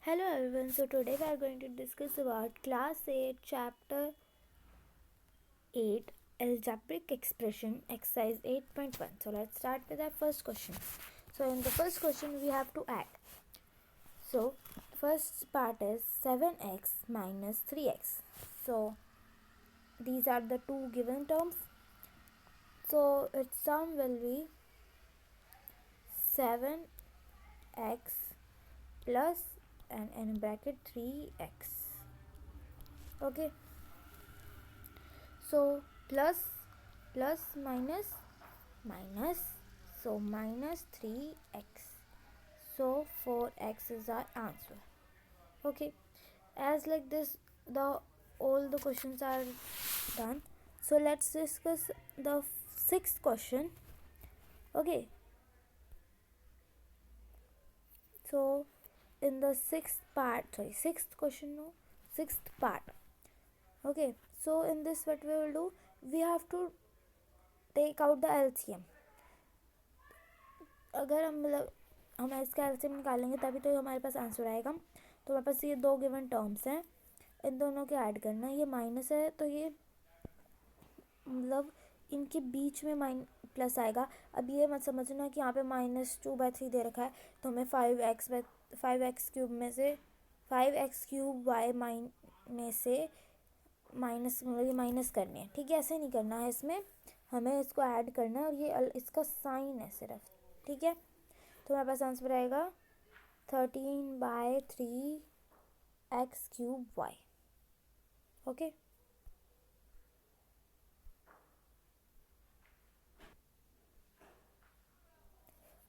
Hello everyone, so today we are going to discuss about class 8 chapter 8 algebraic expression exercise 8.1. So let's start with our first question. So in the first question we have to add. So first part is 7x minus 3x. So these are the two given terms. So its sum will be 7x plus and in bracket 3x. Okay. So plus minus minus, so minus 3x, so 4x is our answer. Okay, as like this the all the questions are done. So let's discuss the sixth question. Okay, so in the sixth part. Okay, so in this what we will do, we have to take out the LCM. अगर हम इसका LCM निकालेंगे तभी तो हमारे पास answer आएगा. तो हमारे पास ये दो गिवन टर्म्स हैं, इन दोनों के ऐड करना है. ये माइनस है तो ये इनके बीच में प्लस आएगा. अब ये मत समझना कि यहाँ पे -2/3 दे रखा है तो हमें 5x क्यूब में से 5x क्यूब y में से ये माइनस करने हैं. ठीक है, ऐसे नहीं करना है. इसमें हमें इसको ऐड करना है और ये इसका साइन है सिर्फ. ठीक है, तो हमारे पास आंसर आएगा 13/3x क्यूब y. ओके,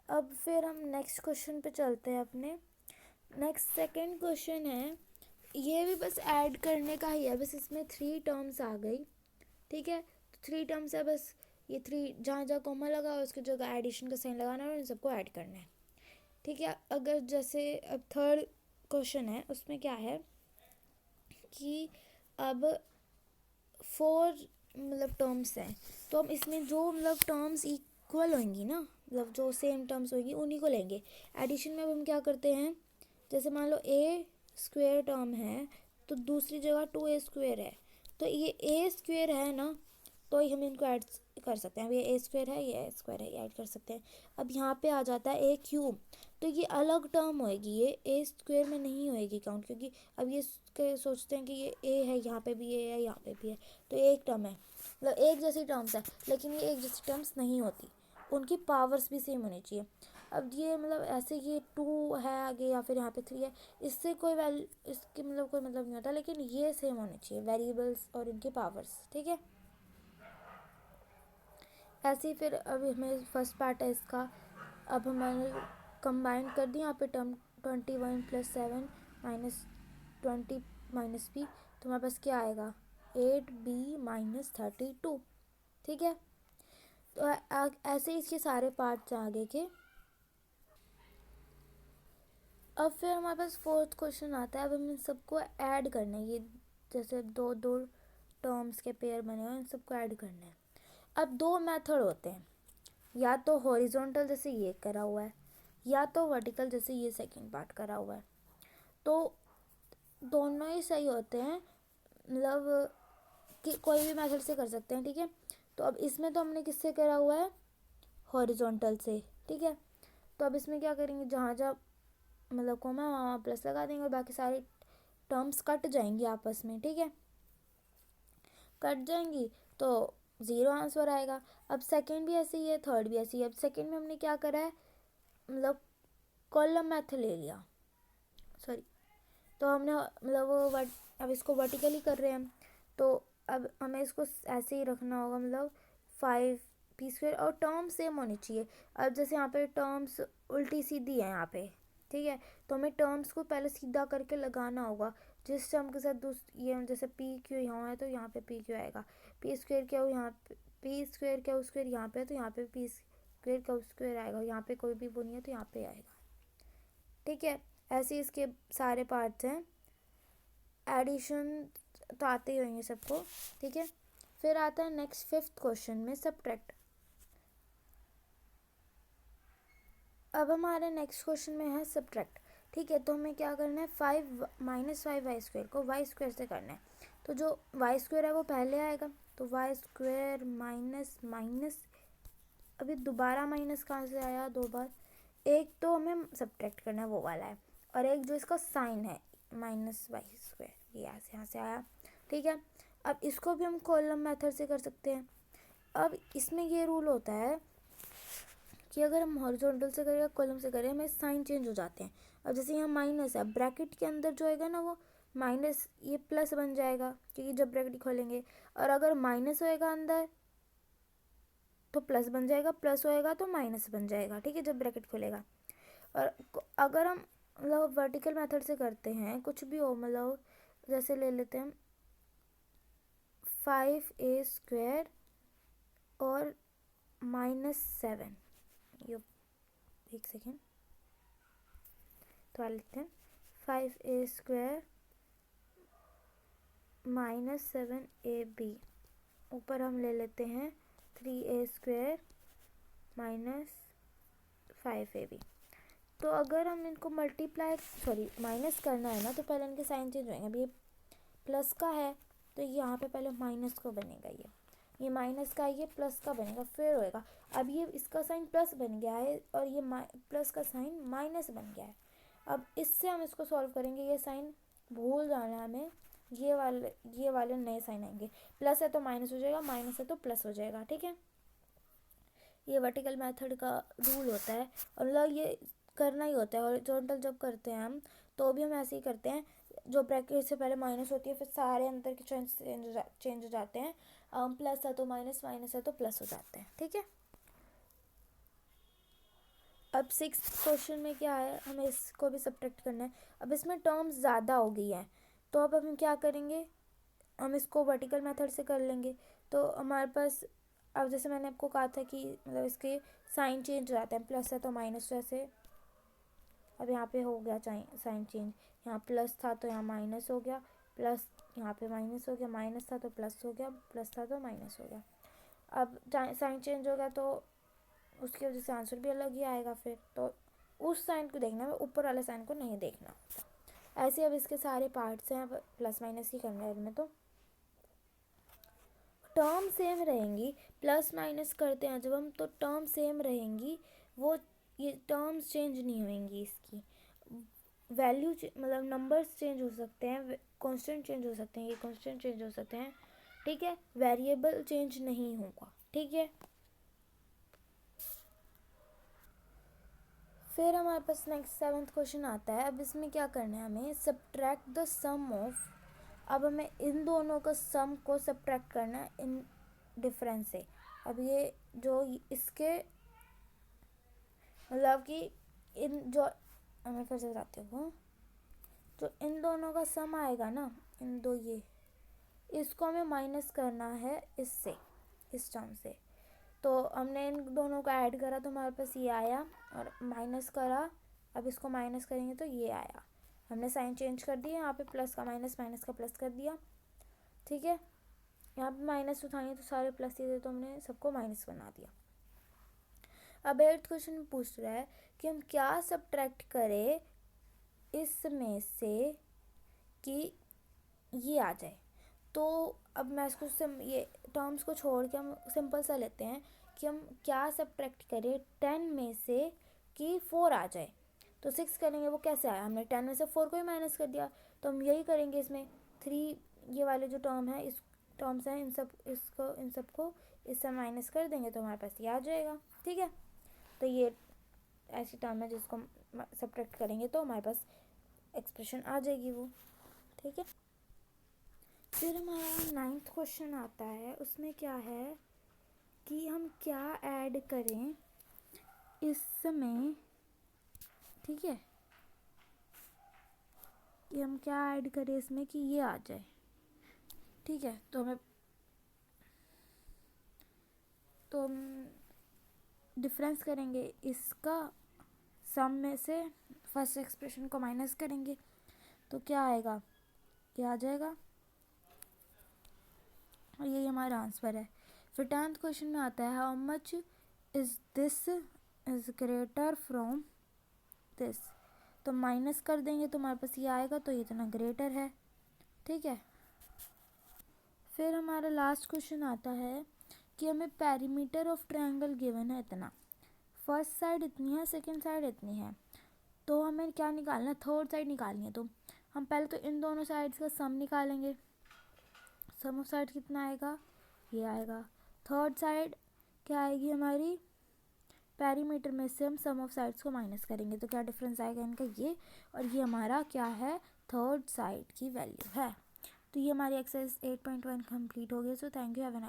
अब फिर हम नेक्स्ट क्वेश्चन पे चलते हैं. अपने नेक्स्ट सेकंड क्वेश्चन है, ये भी बस ऐड करने का ही है. बस इसमें 3 टर्म्स आ गई. ठीक है, तो 3 टर्म्स है. बस ये 3 जहाँ जहाँ कॉमा लगा उसकी जगह एडिशन का साइन लगाना है और इन सबको ऐड करना है. ठीक है, अगर जैसे अब थर्ड क्वेश्चन है उसमें क्या है कि अब 4 टर्म्स हैं. तो हम इसमें जो टर्म्स इक्वल होंगी ना, जो सेम टर्म्स होगी उन्हीं को लेंगे. एडिशन में अब हम क्या करते हैं, जैसे मान लो a स्क्वेयर टर्म है तो दूसरी जगह 2a² है. तो ये a² है ना, तो ही हम इनको ऐड कर सकते हैं. अब ये a² है, ये a² है, ये ऐड कर सकते हैं. अब यहाँ पे आ जाता है a³, तो ये अलग टर्म होएगी, ये a² में नहीं होएगी काउंट, क्योंकि अब ये सोचते हैं कि ये a है, यहाँ पे भी a है, यहाँ पे भी है, तो ये एक टर्म है. एक जैसी टर्म्स है, लेकिन ये एक जैसी टर्म्स नहीं होती, उनकी पावर्स भी सेम होनी चाहिए. अब ये ऐसे ये 2 है आगे या फिर यहाँ पे 3 है, इससे कोई इसके कोई मतलब नहीं होता, लेकिन ये सेम होने चाहिए वेरिएबल्स और इनके पावर्स. ठीक है, ऐसे ही फिर अब हमें फर्स्ट पार्ट है इसका. अब हमारे कंबाइन कर दिया यहाँ पे टर्म 21 + 7 - 20 - b, तो हमारे पास क्या आएगा 8b - 32. ठीक है, तो ऐसे ही इसके सारे पार्ट्स आगे के. अब फिर हमारे पास फोर्थ क्वेश्चन आता है. अब हम इन सबको ऐड करना है. ये जैसे दो टर्म्स के पेयर बने हुए, इन सबको ऐड करना है. अब 2 मेथड होते हैं, या तो हॉरिजॉन्टल जैसे ये करा हुआ है, या तो वर्टिकल जैसे ये सेकंड पार्ट करा हुआ है. तो दोनों ही सही होते हैं, कि कोई भी मेथड से कर सकते हैं. ठीक है, तो अब इसमें तो हमने किससे करा हुआ है, हॉरिजॉन्टल से. ठीक है, तो अब इसमें क्या करेंगे, जहाँ जहाँ कोमा वहाँ प्लस लगा देंगे और बाकी सारी टर्म्स कट जाएंगी आपस में. ठीक है, कट जाएंगी तो 0 आंसर आएगा. अब सेकंड भी ऐसे ही है, थर्ड भी ऐसे ही है. अब सेकंड में हमने क्या करा है, कॉलम मेथड ले लिया. सॉरी, तो हमने अब इसको वर्टिकली कर रहे हैं, तो अब हमें इसको ऐसे ही रखना होगा, 5p², और टर्म सेम होनी चाहिए. अब जैसे यहाँ पे टर्म्स उल्टी सीधी है यहाँ पे. ठीक है, तो हमें टर्म्स को पहले सीधा करके लगाना होगा. जिस टर्म के साथ ये जैसे pq यहाँ है तो यहाँ पे pq आएगा. p² क्या हो यहाँ पे, p² क्या स्क्वायर यहाँ पे, तो यहाँ पे p² क्या स्क्वायर आएगा. यहाँ पे कोई भी वो नहीं है तो यहाँ पे आएगा. ठीक है, ऐसे इसके सारे पार्ट्स हैं. एडिशन तो आते ही होंगे सबको. ठीक है, फिर आता है नेक्स्ट फिफ्थ क्वेश्चन में सब्ट्रैक्ट. अब हमारे नेक्स्ट क्वेश्चन में है सब्ट्रैक्ट. ठीक है, तो हमें क्या करना है, 5 माइनस 5y² को y² से करना है। तो जो y² है वो पहले आएगा, तो y² माइनस माइनस, अभी दोबारा माइनस कहाँ से आया, 2 बार, एक तो हमें सब्ट्रैक्ट करना है वो वाला है, और एक जो इसका साइन है -y², ये यहाँ से आया। ठीक है, अब इसको भी हम कॉलम मेथड से कर सकते हैं। अब इसमें ये रूल होता है कि अगर हम हॉरिजॉन्टल से करें या कॉलम से करें, हमें साइन चेंज हो जाते हैं। अब जैसे यहाँ माइनस है, ब्रैकेट के अंदर जो होएगा ना वो माइनस, ये प्लस बन जाएगा क्योंकि जब ब्रैकेट खोलेंगे, और अगर माइनस होएगा अंदर तो प्लस बन जाएगा, प्लस होएगा तो माइनस बन जाएगा। ठीक है, जब ब्रैकेट खुलेगा। और अगर हम मतलब वर्टिकल मेथड से करते हैं, कुछ भी हो, मतलब जैसे ले लेते हैं 5a² और -7, ये एक सेकेंड, तो लेते हैं 5a² -7ab, ऊपर हम ले लेते हैं 3a² -5ab। तो अगर हम इनको माइनस करना है ना, तो पहले इनके साइन चेंज होंगे। अभी ये प्लस का है तो यहाँ पे पहले माइनस का बनेगा, ये माइनस का, ये प्लस का बनेगा, फिर होएगा। अब ये इसका साइन प्लस बन गया है और ये प्लस का साइन माइनस बन गया है। अब इससे हम इसको सॉल्व करेंगे, ये साइन भूल जाना है हमें, ये वाले नए साइन आएंगे। प्लस है तो माइनस हो जाएगा, माइनस है तो प्लस हो जाएगा। ठीक है, ये वर्टिकल मेथड का रूल होता है, और मतलब ये करना ही होता है। हॉरिजॉन्टल जब करते हैं हम, तो भी हम ऐसे ही करते हैं, जो ब्रैकेट से पहले माइनस होती है, फिर सारे अंदर के चेंज हो जाते हैं। प्लस है तो माइनस, माइनस है तो प्लस हो जाते हैं। ठीक है, अब 6th क्वेश्चन में क्या है, हमें इसको भी सब्ट्रैक्ट करना है। अब इसमें टर्म्स ज़्यादा हो गई हैं, तो अब हम क्या करेंगे, हम इसको वर्टिकल मेथड से कर लेंगे। तो हमारे पास, अब जैसे मैंने आपको कहा था कि मतलब इसके साइन चेंज हो जाते हैं, प्लस है तो माइनस, जैसे अब यहाँ पे हो गया साइन चेंज, यहाँ प्लस था तो यहाँ माइनस हो गया, प्लस यहाँ पे माइनस हो गया, माइनस था तो प्लस हो गया, प्लस था तो माइनस हो गया। अब साइन चेंज हो गया तो उसकी वजह से आंसर भी अलग ही आएगा। फिर तो उस साइन को देखना है, ऊपर वाले साइन को नहीं देखना होता। ऐसे अब इसके सारे पार्ट्स हैं, अब प्लस माइनस ही करना है इनमें। तो टर्म सेम रहेंगी, प्लस माइनस करते हैं जब हम, तो टर्म सेम रहेंगी, वो ये टर्म्स चेंज नहीं होंगी, इसकी वैल्यू मतलब नंबर्स चेंज हो सकते हैं, कांस्टेंट चेंज हो सकते हैं, ये कांस्टेंट चेंज हो सकते हैं। ठीक है, वेरिएबल चेंज नहीं होगा। ठीक है, फिर हमारे पास नेक्स्ट 7th क्वेश्चन आता है। अब इसमें क्या करना है, हमें सब्ट्रैक्ट द सम ऑफ, अब हमें इन दोनों का सम को सब्ट्रैक्ट करना है इन डिफरेंस से। अब ये जो इसके मतलब कि इन जो, मैं फिर से बताती हूँ, जो इन दोनों का सम आएगा ना, इन दो, ये इसको हमें माइनस करना है इससे, इस टर्म से। तो हमने इन दोनों को ऐड करा तो हमारे पास ये आया, और माइनस करा, अब इसको माइनस करेंगे तो ये आया। हमने साइन चेंज कर दिया, यहाँ पे प्लस का माइनस, माइनस का प्लस कर दिया। ठीक है, यहाँ पे माइनस उठाएंगे तो सारे प्लस ही थे, तो हमने सबको माइनस बना दिया। अब 8th क्वेश्चन में पूछ रहा है कि हम क्या सब्ट्रैक्ट करें इसमें से कि ये आ जाए। तो अब मैं इसको ये टर्म्स को छोड़ के हम सिंपल सा लेते हैं कि हम क्या सब्ट्रैक्ट करें 10 में से कि 4 आ जाए। तो 6 करेंगे, वो कैसे आया, हमने 10 में से 4 को ही माइनस कर दिया। तो हम यही करेंगे इसमें, 3 ये वाले जो टर्म है, इस टर्म्स हैं, इन सबको इससे माइनस कर देंगे तो हमारे पास ये आ जाएगा। ठीक है, तो ये ऐसी टर्म है जिसको सब्ट्रैक्ट करेंगे तो हमारे पास एक्सप्रेशन आ जाएगी वो। ठीक है, फिर हमारा 9th क्वेश्चन आता है। उसमें क्या है कि हम क्या ऐड करें इसमें। ठीक है, कि हम क्या ऐड करें इसमें कि ये आ जाए। ठीक है, तो हम डिफरेंस करेंगे, इसका सम में से फर्स्ट एक्सप्रेशन को माइनस करेंगे तो क्या आएगा, क्या आ जाएगा, और यही हमारा आंसर है। फिर 10th क्वेश्चन में आता है, how much is this is greater from this. तो माइनस कर देंगे तो हमारे पास ये आएगा, तो ये इतना ग्रेटर है। ठीक है, फिर हमारा लास्ट क्वेश्चन आता है कि हमें पेरीमीटर ऑफ ट्रायंगल गिवन है इतना, फर्स्ट साइड इतनी है, सेकंड साइड इतनी है, तो हमें क्या निकालना है, थर्ड साइड निकालनी है। तो हम पहले तो इन दोनों साइड्स का सम निकालेंगे। सम ऑफ साइड कितना आएगा, ये आएगा। थर्ड साइड क्या आएगी हमारी, पेरीमीटर में से हम सम ऑफ साइड्स को माइनस करेंगे, तो क्या डिफरेंस आएगा इनका, ये, और ये हमारा क्या है, थर्ड साइड की वैल्यू है। तो ये हमारी एक्सरसाइज 8.1 कंप्लीट हो गई। So thank you, have a nice